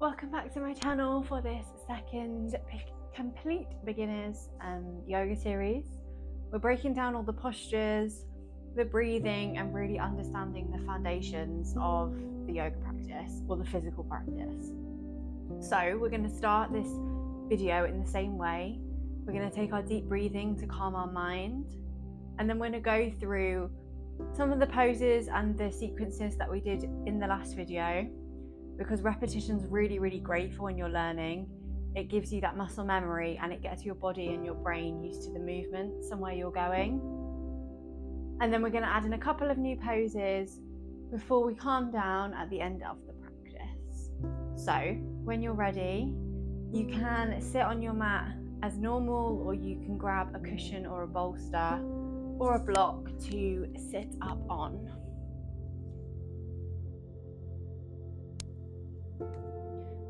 Welcome back to my channel for this second complete beginners yoga series. We're breaking down all the postures, the breathing, and really understanding the foundations of the yoga practice or the physical practice. So we're going to start this video in the same way. We're going to take our deep breathing to calm our mind, and then we're going to go through some of the poses and the sequences that we did in the last video, because repetition is really great for when you're learning. It gives you that muscle memory and it gets your body and your brain used to the movements and where you're going. And then we're going to add in a couple of new poses before we calm down at the end of the practice. So when you're ready, you can sit on your mat as normal, or you can grab a cushion or a bolster or a block to sit up on.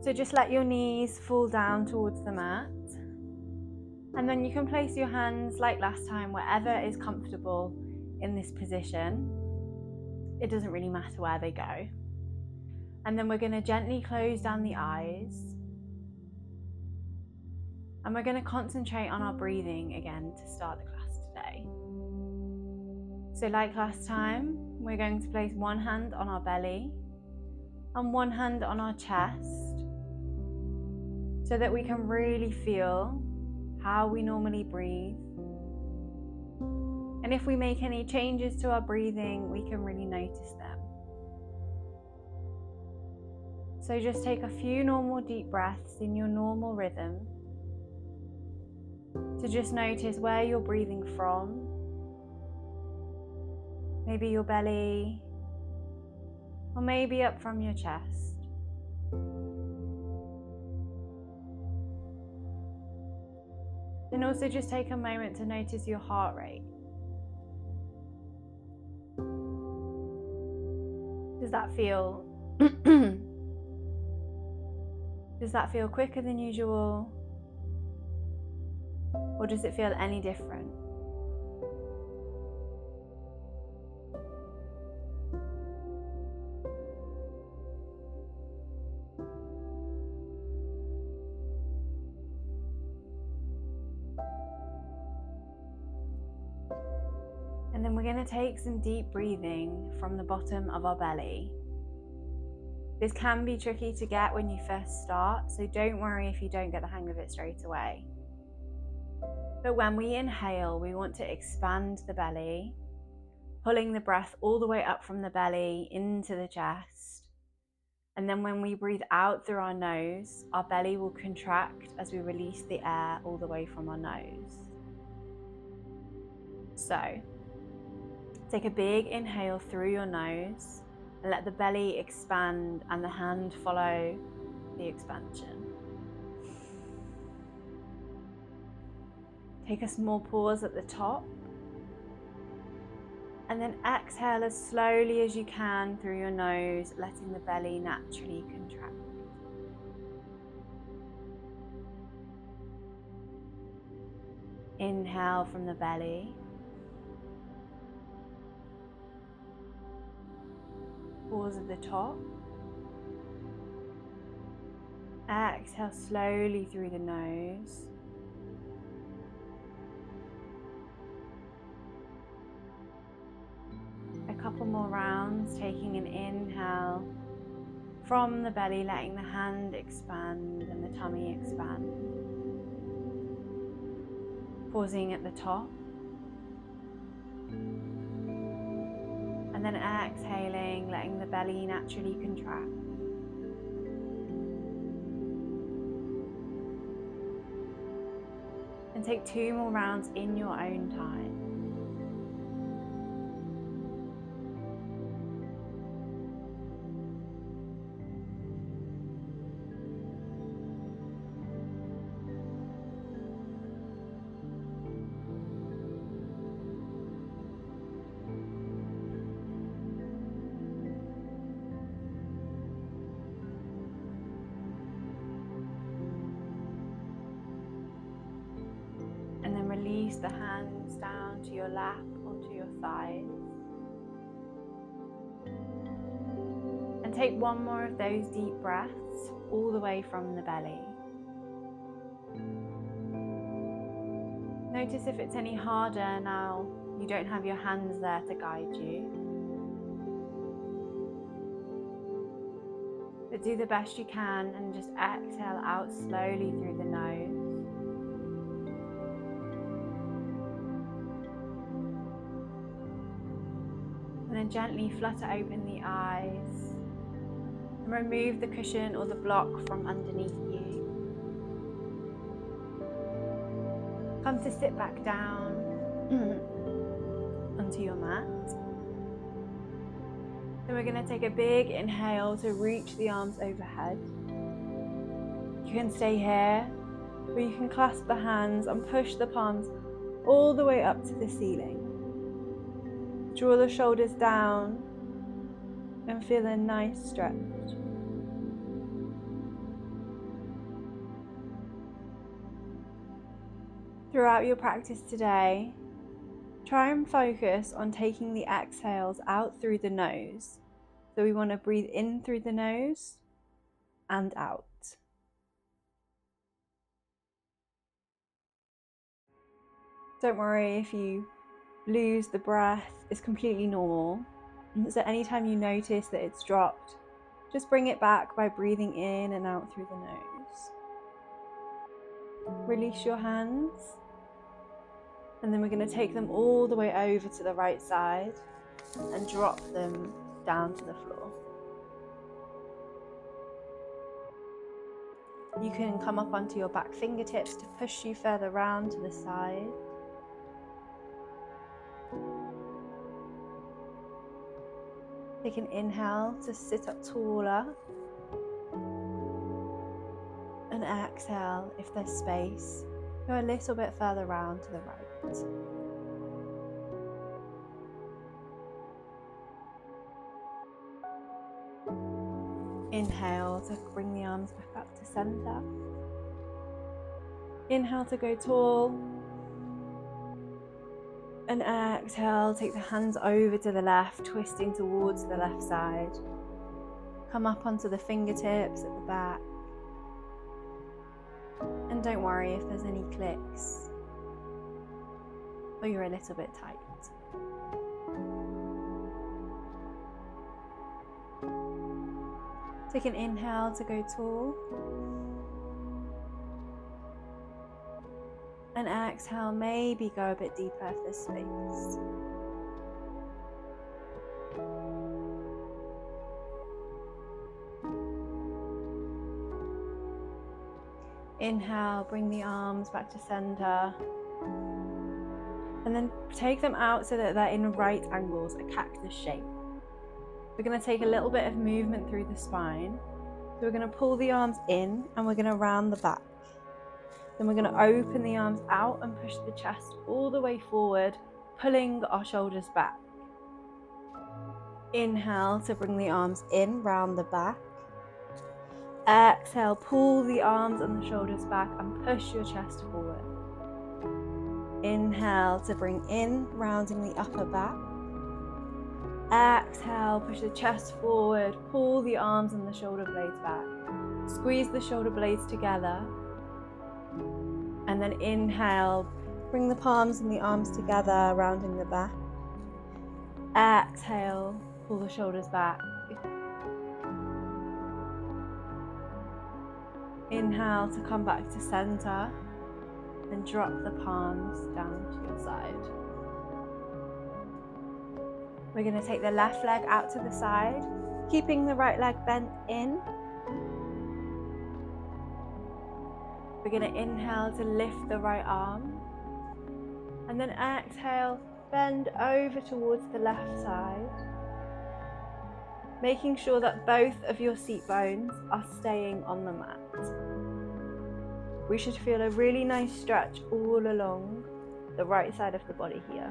So just let your knees fall down towards the mat, and then you can place your hands like last time wherever is comfortable in this position. It doesn't really matter where they go. And then we're going to gently close down the eyes, and we're going to concentrate on our breathing again to start the class today. So like last time, we're going to place one hand on our belly and one hand on our chest, so that we can really feel how we normally breathe. And if we make any changes to our breathing, we can really notice them. So just take a few normal deep breaths in your normal rhythm to just notice where you're breathing from. Maybe your belly, or maybe up from your chest. Then also just take a moment to notice your heart rate. Does that feel quicker than usual? Or does it feel any different? And then we're going to take some deep breathing from the bottom of our belly. This can be tricky to get when you first start, so don't worry if you don't get the hang of it straight away. But when we inhale, we want to expand the belly, pulling the breath all the way up from the belly into the chest. And then when we breathe out through our nose, our belly will contract as we release the air all the way from our nose. So take a big inhale through your nose and let the belly expand and the hand follow the expansion. Take a small pause at the top, and then exhale as slowly as you can through your nose, letting the belly naturally contract. Inhale from the belly. Pause at the top. Exhale slowly through the nose. A couple more rounds, taking an inhale from the belly, letting the hand expand and the tummy expand. Pausing at the top. And then exhaling, letting the belly naturally contract. And take 2 more rounds in your own time. Release the hands down to your lap or to your thighs. And And take one more of those deep breaths all the way from the belly. Notice if it's any harder now you don't have your hands there to guide you. But do the best you can and just exhale out slowly through the nose. And then gently flutter open the eyes and remove the cushion or the block from underneath you. Come to sit back down onto your mat. Then we're going to take a big inhale to reach the arms overhead. You can stay here, or you can clasp the hands and push the palms all the way up to the ceiling. Draw the shoulders down and feel a nice stretch. Throughout your practice today, try and focus on taking the exhales out through the nose. So we want to breathe in through the nose and out. Don't worry if you lose the breath, it's completely normal. So anytime you notice that it's dropped, just bring it back by breathing in and out through the nose. Release your hands. And then we're going to take them all the way over to the right side and drop them down to the floor. You can come up onto your back fingertips to push you further round to the side. Take an inhale to sit up taller. And exhale, if there's space, go a little bit further round to the right. Inhale to bring the arms back up to center. Inhale to go tall. And exhale, take the hands over to the left, twisting towards the left side. Come up onto the fingertips at the back. And don't worry if there's any clicks or you're a little bit tight. Take an inhale to go tall. And exhale, maybe go a bit deeper if there's space. Inhale, bring the arms back to center. And then take them out so that they're in right angles, a cactus shape. We're going to take a little bit of movement through the spine. So we're going to pull the arms in and we're going to round the back. Then we're going to open the arms out and push the chest all the way forward, pulling our shoulders back. Inhale to bring the arms in, round the back. Exhale, pull the arms and the shoulders back and push your chest forward. Inhale to bring in, rounding the upper back. Exhale, push the chest forward, pull the arms and the shoulder blades back. Squeeze the shoulder blades together. And then inhale, bring the palms and the arms together, rounding the back. Exhale, pull the shoulders back. Inhale to come back to center and drop the palms down to your side. We're going to take the left leg out to the side, keeping the right leg bent in. We're going to inhale to lift the right arm. And then exhale, bend over towards the left side. Making sure that both of your seat bones are staying on the mat. We should feel a really nice stretch all along the right side of the body here.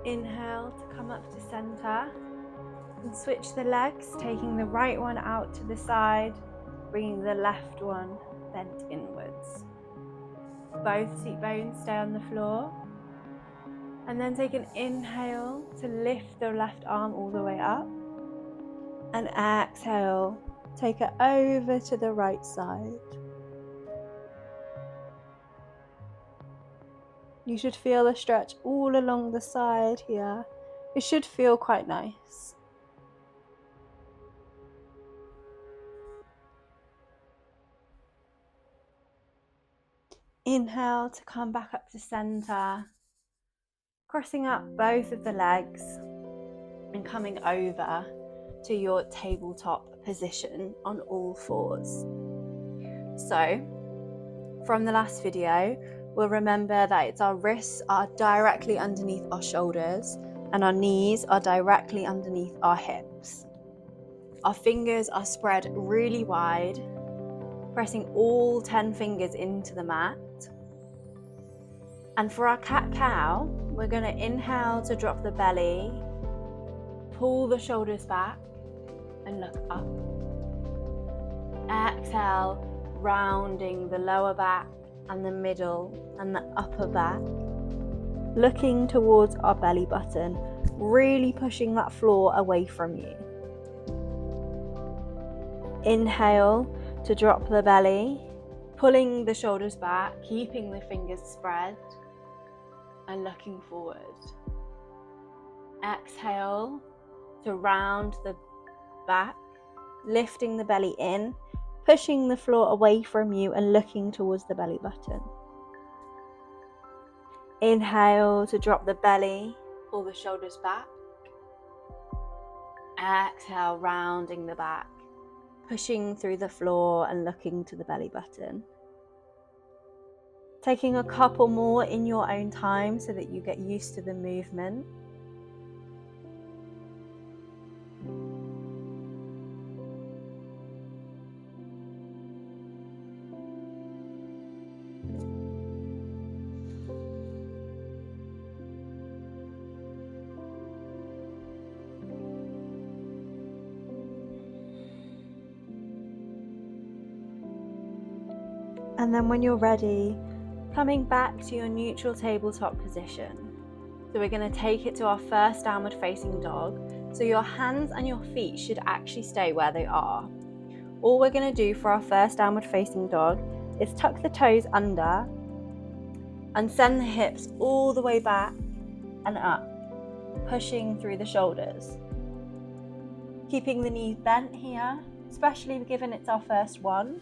Inhale to come up to center and switch the legs, taking the right one out to the side, bringing the left one bent inwards. both seat bones stay on the floor. And then take an inhale to lift the left arm all the way up. And exhale, take it over to the right side. You should feel a stretch all along the side here. It should feel quite nice. Inhale to come back up to center, crossing up both of the legs and coming over to your tabletop position on all fours. So, from the last video, we'll remember that it's our wrists are directly underneath our shoulders and our knees are directly underneath our hips. Our fingers are spread really wide, pressing all 10 fingers into the mat. And for our cat-cow, we're going to inhale to drop the belly, pull the shoulders back and look up. Exhale, rounding the lower back and the middle and the upper back, looking towards our belly button, really pushing that floor away from you. Inhale to drop the belly, pulling the shoulders back, keeping the fingers spread and looking forward. Exhale to round the back, lifting the belly in, pushing the floor away from you and looking towards the belly button. Inhale to drop the belly, pull the shoulders back. Exhale, rounding the back, pushing through the floor and looking to the belly button. Taking a couple more in your own time so that you get used to the movement. And then when you're ready, coming back to your neutral tabletop position. So we're going to take it to our first downward facing dog. So your hands and your feet should actually stay where they are. All we're going to do for our first downward facing dog is tuck the toes under and send the hips all the way back and up, pushing through the shoulders. Keeping the knees bent here, especially given it's our first one.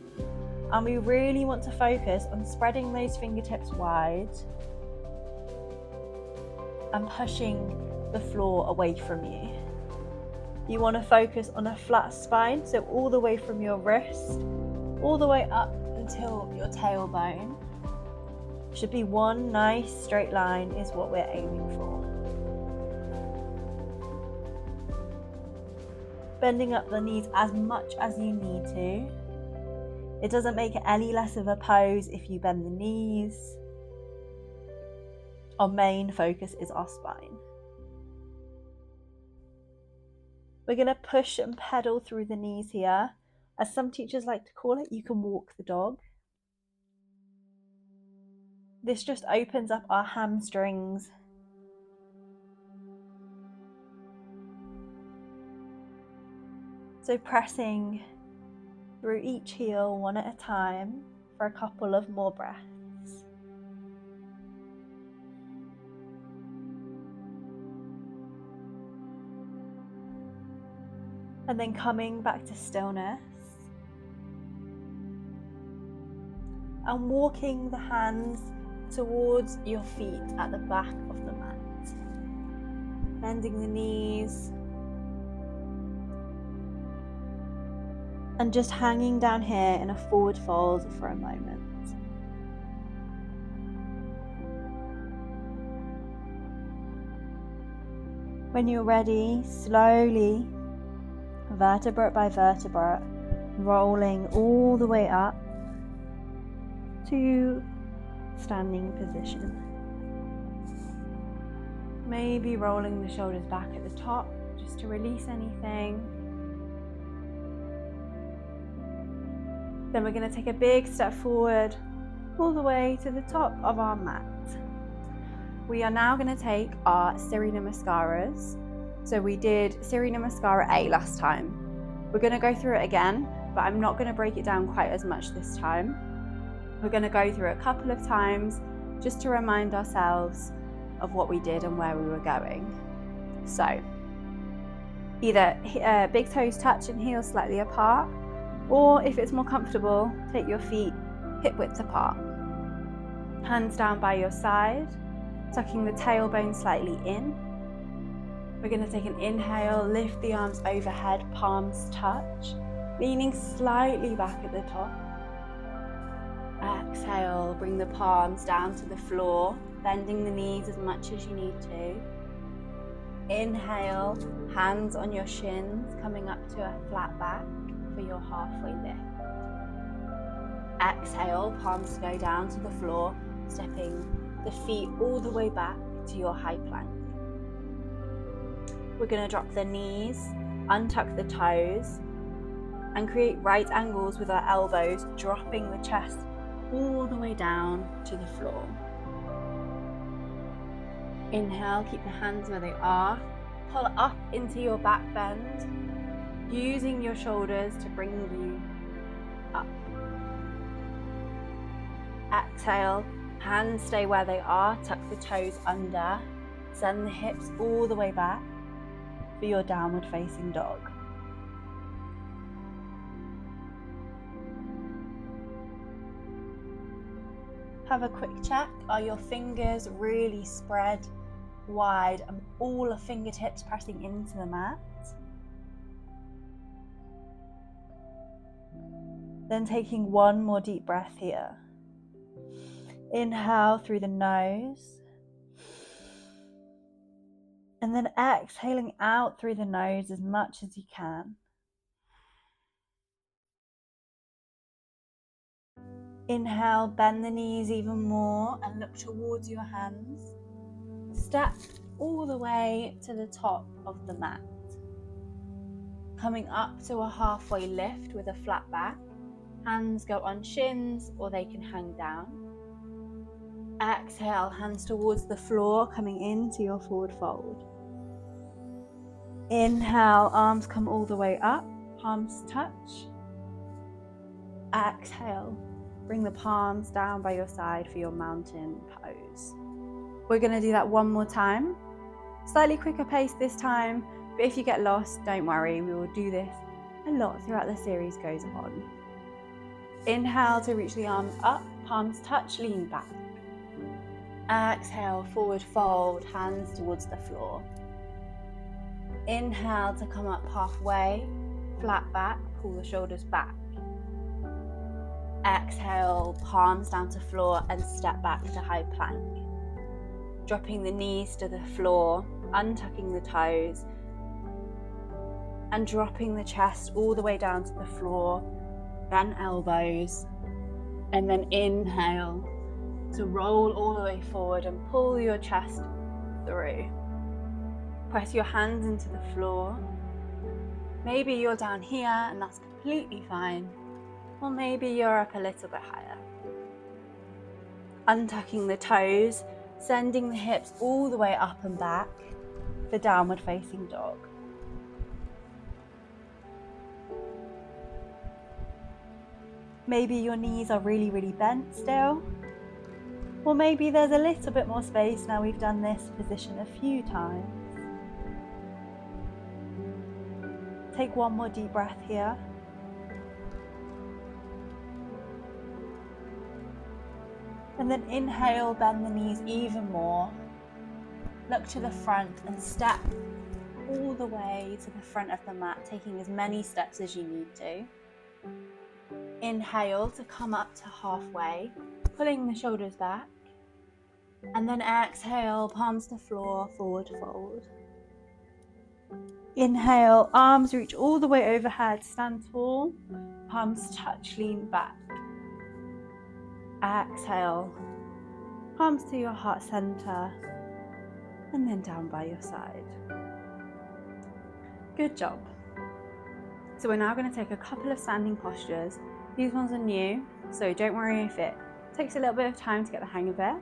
And we really want to focus on spreading those fingertips wide and pushing the floor away from you. You want to focus on a flat spine, so all the way from your wrist, all the way up until your tailbone. Should be one nice straight line is what we're aiming for. Bending up the knees as much as you need to. It doesn't make it any less of a pose if you bend the knees. Our main focus is our spine. We're going to push and pedal through the knees here. As some teachers like to call it, you can walk the dog. This just opens up our hamstrings. So pressing through each heel one at a time for a couple of more breaths. And then coming back to stillness and walking the hands towards your feet at the back of the mat. Bending the knees. And just hanging down here in a forward fold for a moment. When you're ready, slowly, vertebrate by vertebrate, rolling all the way up to standing position. Maybe rolling the shoulders back at the top just to release anything. Then we're going to take a big step forward, all the way to the top of our mat. We are now going to take our Siri Namaskaras. So we did Siri Namaskara A last time. We're going to go through it again, but I'm not going to break it down quite as much this time. We're going to go through it a couple of times just to remind ourselves of what we did and where we were going. So either big toes touch and heels slightly apart, or if it's more comfortable, take your feet hip width apart. Hands down by your side, tucking the tailbone slightly in. We're going to take an inhale, lift the arms overhead, palms touch, leaning slightly back at the top. Exhale, bring the palms down to the floor, bending the knees as much as you need to. Inhale, hands on your shins, coming up to a flat back for your halfway lift. Exhale, palms go down to the floor, stepping the feet all the way back to your high plank. We're going to drop the knees, untuck the toes, and create right angles with our elbows, dropping the chest all the way down to the floor. Inhale, keep the hands where they are. Pull up into your back bend, using your shoulders to bring you up. Exhale, hands stay where they are, tuck the toes under, send the hips all the way back for your downward facing dog. Have a quick check. Are your fingers really spread wide and all the fingertips pressing into the mat? Then taking one more deep breath here. Inhale through the nose. And then exhaling out through the nose as much as you can. Inhale, bend the knees even more and look towards your hands. Step all the way to the top of the mat. Coming up to a halfway lift with a flat back. Hands go on shins or they can hang down. Exhale, hands towards the floor, coming into your forward fold. Inhale, arms come all the way up, palms touch. Exhale, bring the palms down by your side for your mountain pose. We're going to do that one more time. Slightly quicker pace this time, but if you get lost, don't worry, we will do this a lot throughout the series goes on. Inhale to reach the arms up, palms touch, lean back. Exhale, forward fold, hands towards the floor. Inhale to come up halfway, flat back, pull the shoulders back. Exhale, palms down to floor and step back to high plank. Dropping the knees to the floor, untucking the toes, and dropping the chest all the way down to the floor, bend elbows, and then inhale to roll all the way forward and pull your chest through. Press your hands into the floor. Maybe you're down here and that's completely fine. Or maybe you're up a little bit higher. Untucking the toes, sending the hips all the way up and back for downward facing dog. Maybe your knees are really, really bent still. Or maybe there's a little bit more space now we've done this position a few times. Take one more deep breath here. And then inhale, bend the knees even more. Look to the front and step all the way to the front of the mat, taking as many steps as you need to. Inhale to come up to halfway, pulling the shoulders back. And then exhale, palms to floor, forward fold. Inhale, arms reach all the way overhead, stand tall, palms touch, lean back. Exhale, palms to your heart center, and then down by your side. Good job. So we're now going to take a couple of standing postures. These ones are new, so don't worry if it Takes a little bit of time to get the hang of it.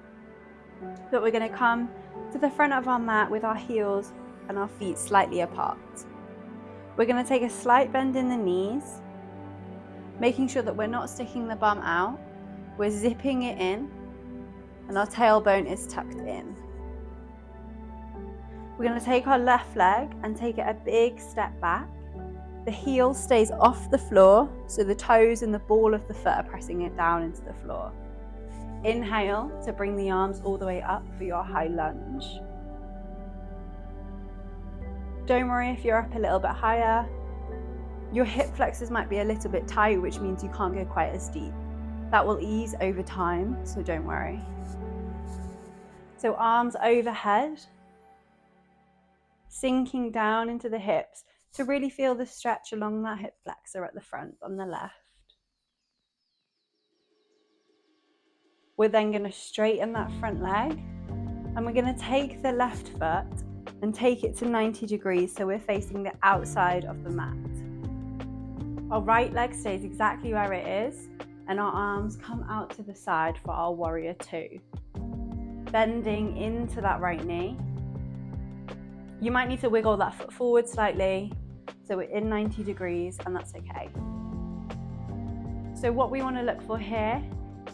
But we're going to come to the front of our mat with our heels and our feet slightly apart. We're going to take a slight bend in the knees, making sure that we're not sticking the bum out. We're zipping it in and our tailbone is tucked in. We're going to take our left leg and take it a big step back. The heel stays off the floor, so the toes and the ball of the foot are pressing it down into the floor. Inhale to bring the arms all the way up for your high lunge. Don't worry if you're up a little bit higher. Your hip flexors might be a little bit tight, which means you can't go quite as deep. That will ease over time, so don't worry. So arms overhead, sinking down into the hips to really feel the stretch along that hip flexor at the front on the left. We're then going to straighten that front leg and we're going to take the left foot and take it to 90 degrees so we're facing the outside of the mat. Our right leg stays exactly where it is and our arms come out to the side for our warrior two. Bending into that right knee. You might need to wiggle that foot forward slightly so we're in 90 degrees and that's okay. So what we want to look for here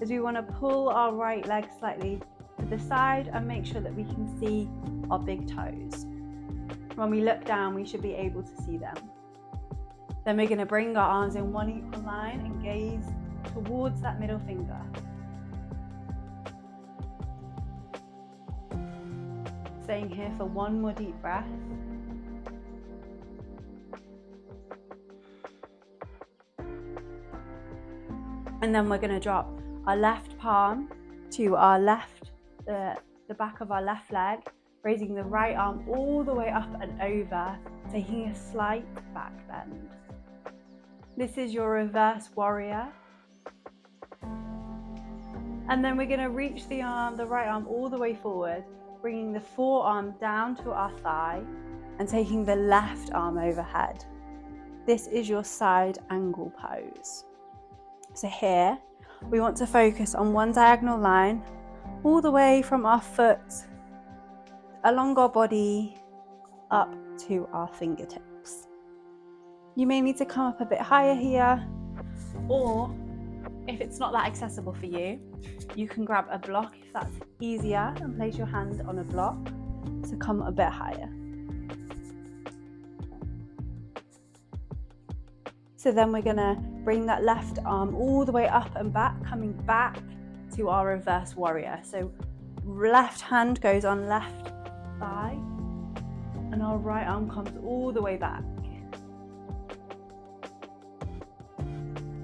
is we want to pull our right leg slightly to the side and make sure that we can see our big toes. When we look down, we should be able to see them. Then we're going to bring our arms in one equal line and gaze towards that middle finger. Staying here for one more deep breath. And then we're going to drop our left palm to our left, the back of our left leg, raising the right arm all the way up and over, taking a slight back bend. This is your reverse warrior. And then we're going to reach the right arm all the way forward, bringing the forearm down to our thigh and taking the left arm overhead. This is your side angle pose. So here, we want to focus on one diagonal line all the way from our foot along our body up to our fingertips. You may need to come up a bit higher here, or if it's not that accessible for you, you can grab a block if that's easier and place your hand on a block to come a bit higher. So then we're gonna bring that left arm all the way up and back, coming back to our reverse warrior. So left hand goes on left thigh and our right arm comes all the way back.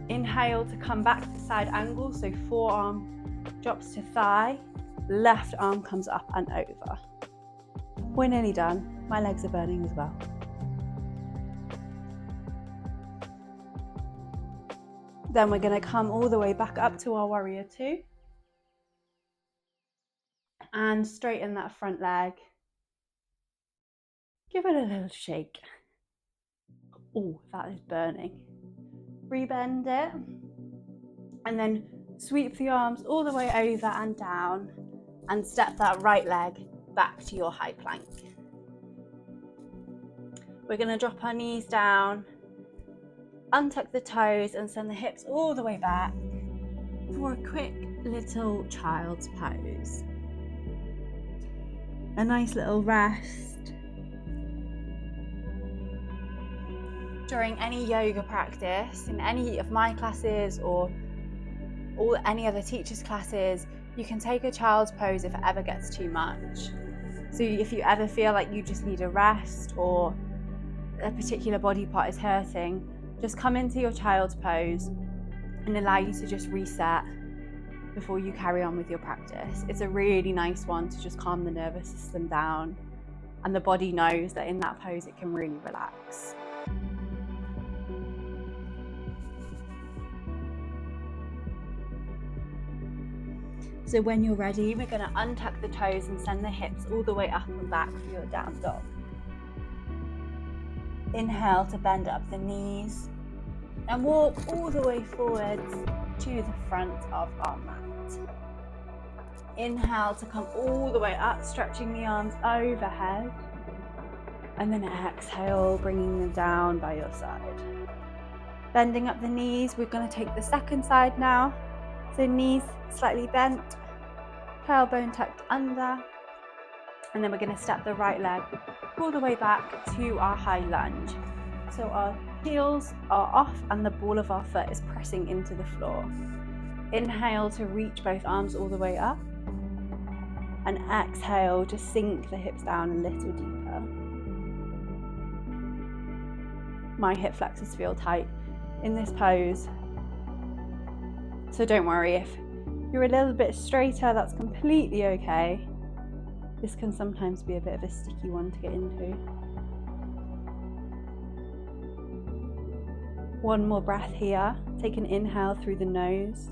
Inhale to come back to side angle, so forearm drops to thigh, left arm comes up and over. We're nearly done. My legs are burning as well. Then we're going to come all the way back up to our warrior two and straighten that front leg. Give it a little shake. Oh, that is burning. Rebend it and then sweep the arms all the way over and down and step that right leg back to your high plank. We're going to drop our knees down, untuck the toes and send the hips all the way back for a quick little child's pose. A nice little rest. During any yoga practice, in any of my classes or any other teachers' classes, you can take a child's pose if it ever gets too much. So if you ever feel like you just need a rest or a particular body part is hurting, just come into your child's pose and allow you to just reset before you carry on with your practice. It's a really nice one to just calm the nervous system down, and the body knows that in that pose it can really relax. So when you're ready, we're going to untuck the toes and send the hips all the way up and back for your down dog. Inhale to bend up the knees and walk all the way forwards to the front of our mat. Inhale to come all the way up, stretching the arms overhead. And then exhale, bringing them down by your side. Bending up the knees, we're going to take the second side now. So knees slightly bent, tailbone tucked under. And then we're going to step the right leg all the way back to our high lunge. So our heels are off and the ball of our foot is pressing into the floor. Inhale to reach both arms all the way up. And exhale to sink the hips down a little deeper. My hip flexors feel tight in this pose. So don't worry if you're a little bit straighter, that's completely okay. This can sometimes be a bit of a sticky one to get into. One more breath here. Take an inhale through the nose.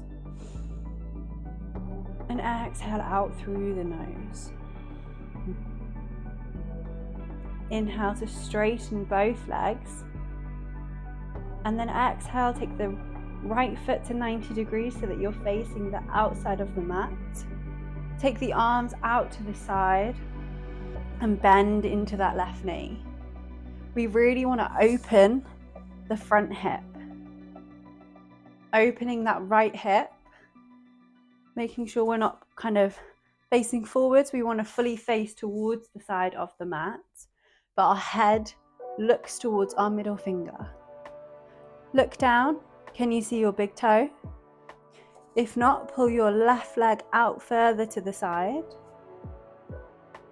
And exhale out through the nose. Inhale to straighten both legs. And then exhale, take the right foot to 90 degrees so that you're facing the outside of the mat. Take the arms out to the side and bend into that left knee. We really want to open the front hip. Opening that right hip, making sure we're not kind of facing forwards. We want to fully face towards the side of the mat, but our head looks towards our middle finger. Look down. Can you see your big toe? If not, pull your left leg out further to the side.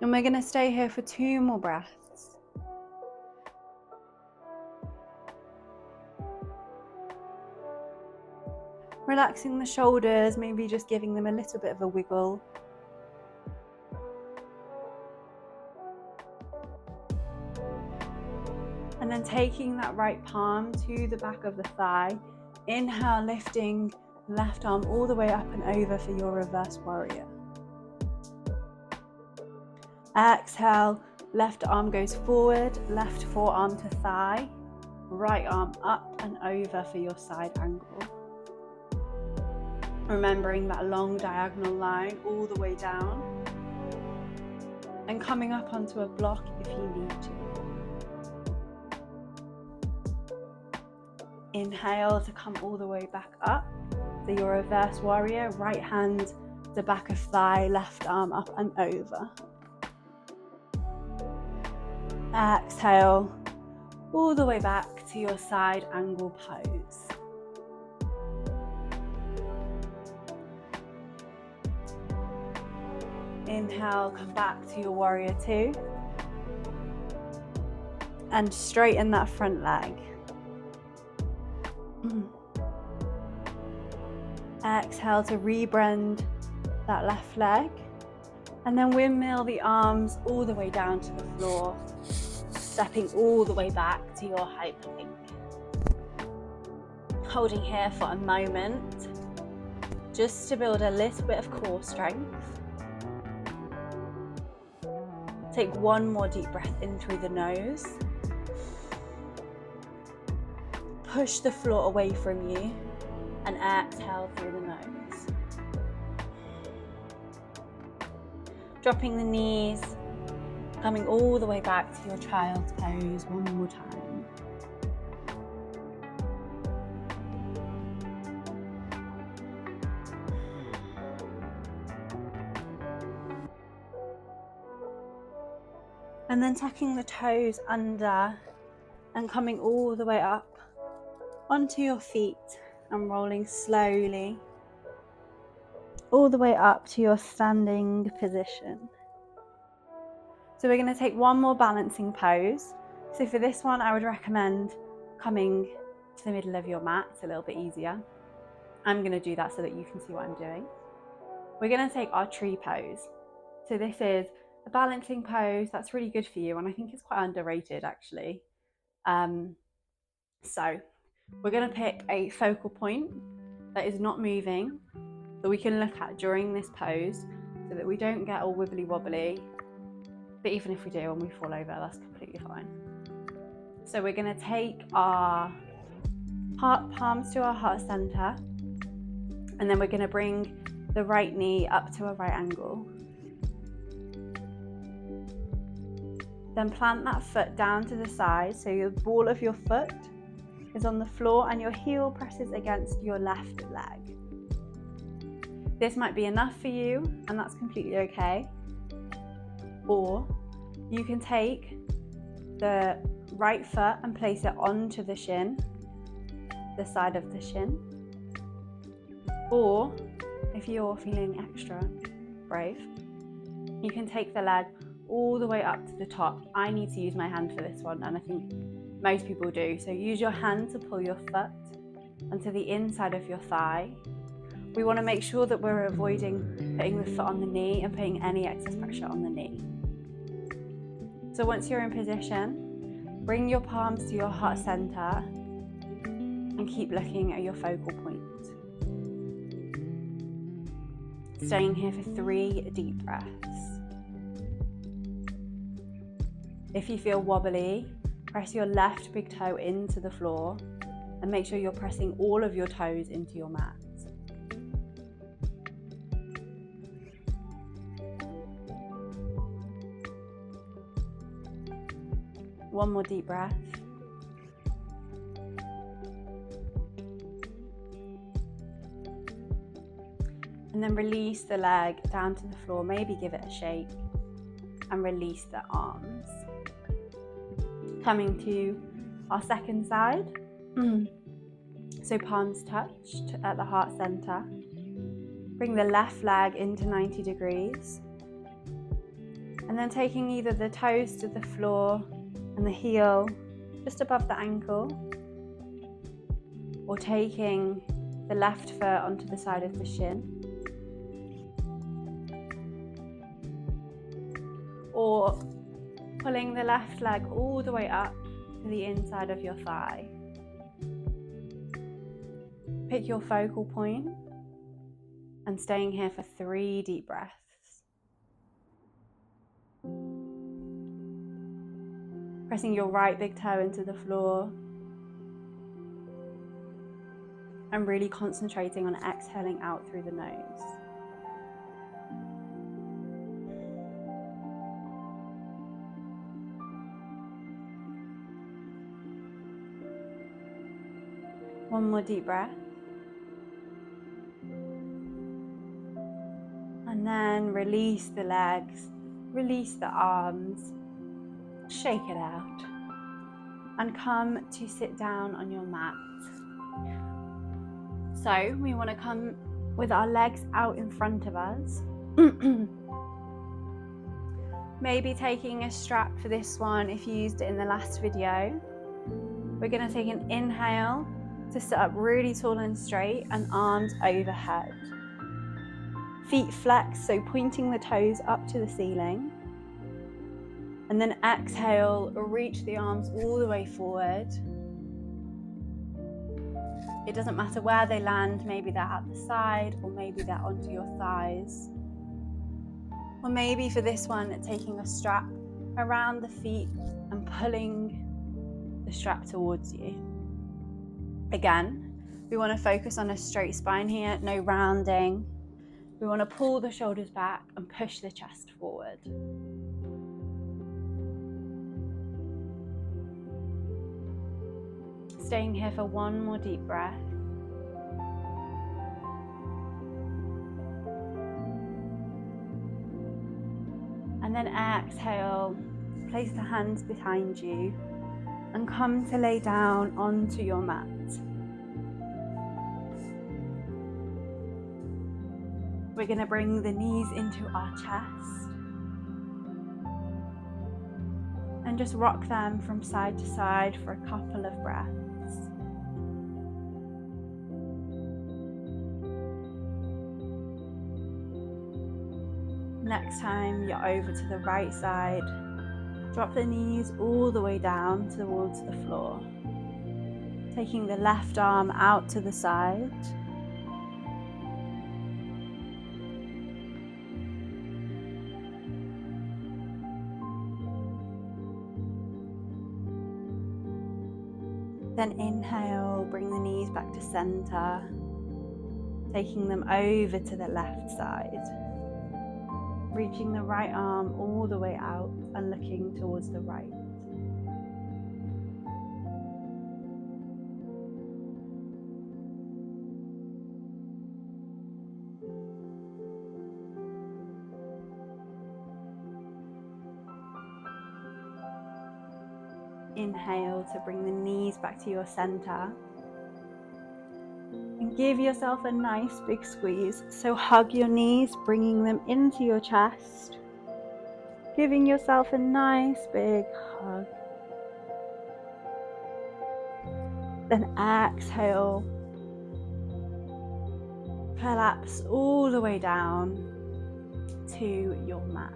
And we're going to stay here for 2 more breaths. Relaxing the shoulders, maybe just giving them a little bit of a wiggle. And then taking that right palm to the back of the thigh. Inhale, lifting left arm all the way up and over for your reverse warrior. Exhale, left arm goes forward, left forearm to thigh, right arm up and over for your side angle. Remembering that long diagonal line all the way down and coming up onto a block if you need to. Inhale to come all the way back up. So your reverse warrior, right hand to back of thigh, left arm up and over. Exhale, all the way back to your side angle pose. Inhale, come back to your warrior 2. And straighten that front leg. Exhale to rebend that left leg. And then windmill the arms all the way down to the floor, stepping all the way back to your high plank. Holding here for a moment, just to build a little bit of core strength. Take 1 more deep breath in through the nose. Push the floor away from you and exhale through the nose. Dropping the knees, coming all the way back to your child's pose 1 more time. And then tucking the toes under and coming all the way up onto your feet and rolling slowly all the way up to your standing position. So we're going to take 1 more balancing pose. So for this one, I would recommend coming to the middle of your mat. It's a little bit easier. I'm going to do that so that you can see what I'm doing. We're going to take our tree pose. So this is a balancing pose that's really good for you, and I think it's quite underrated actually. So we're going to pick a focal point that is not moving that we can look at during this pose so that we don't get all wibbly wobbly. But even if we do and we fall over, that's completely fine. So we're going to take our palms to our heart center, and then we're going to bring the right knee up to a right angle. Then plant that foot down to the side, so the ball of your foot is on the floor and your heel presses against your left leg. This might be enough for you, and that's completely okay. Or you can take the right foot and place it onto the shin, the side of the shin. Or if you're feeling extra brave, you can take the leg all the way up to the top. I need to use my hand for this one, and I think most people do. So use your hand to pull your foot onto the inside of your thigh. We want to make sure that we're avoiding putting the foot on the knee and putting any excess pressure on the knee. So once you're in position, bring your palms to your heart center and keep looking at your focal point. Staying here for 3 deep breaths. If you feel wobbly, press your left big toe into the floor and make sure you're pressing all of your toes into your mat. One more deep breath. And then release the leg down to the floor, maybe give it a shake, and release the arms. Coming to our second side. So palms touched at the heart center. Bring the left leg into 90 degrees. And then taking either the toes to the floor and the heel just above the ankle, or taking the left foot onto the side of the shin, or pulling the left leg all the way up to the inside of your thigh. Pick your focal point and staying here for 3 deep breaths. Pressing your right big toe into the floor and really concentrating on exhaling out through the nose. One more deep breath. And then release the legs, release the arms, shake it out, and come to sit down on your mat. So we want to come with our legs out in front of us. Maybe taking a strap for this one if you used it in the last video. We're going to take an inhale to sit up really tall and straight and arms overhead. Feet flexed, so pointing the toes up to the ceiling. And then exhale, reach the arms all the way forward. It doesn't matter where they land, maybe they're at the side or maybe they're onto your thighs. Or maybe for this one, taking a strap around the feet and pulling the strap towards you. Again, we want to focus on a straight spine here, no rounding. We want to pull the shoulders back and push the chest forward. Staying here for 1 more deep breath. And then exhale, place the hands behind you and come to lay down onto your mat. We're going to bring the knees into our chest and just rock them from side to side for a couple of breaths. Next time you're over to the right side, drop the knees all the way down towards the floor. Taking the left arm out to the side. Then inhale, bring the knees back to center. taking them over to the left side, reaching the right arm all the way out and looking towards the right. Inhale to bring the knees back to your center. And give yourself a nice big squeeze. So hug your knees, bringing them into your chest. Giving yourself a nice big hug. Then exhale. Collapse all the way down to your mat.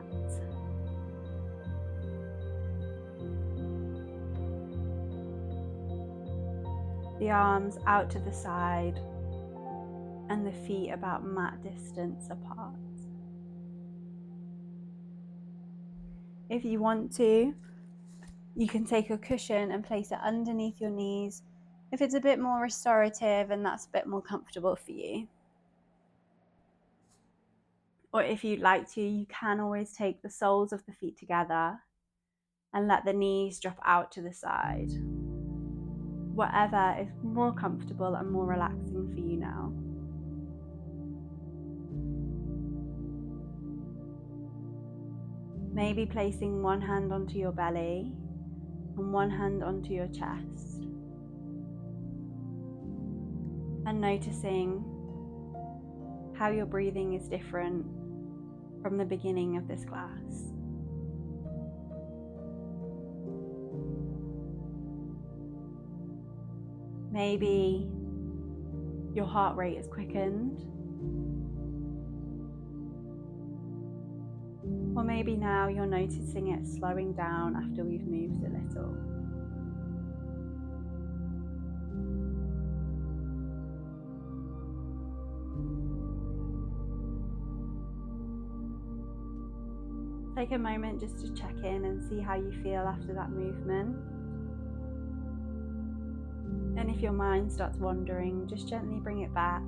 The arms out to the side and the feet about mat distance apart. If you want to, you can take a cushion and place it underneath your knees if it's a bit more restorative and that's a bit more comfortable for you. Or if you'd like to, you can always take the soles of the feet together and let the knees drop out to the side. Whatever is more comfortable and more relaxing for you now. Maybe placing one hand onto your belly and one hand onto your chest. And noticing how your breathing is different from the beginning of this class. Maybe your heart rate is quickened. Or maybe now you're noticing it slowing down after we've moved a little. Take a moment just to check in and see how you feel after that movement. And if your mind starts wandering, just gently bring it back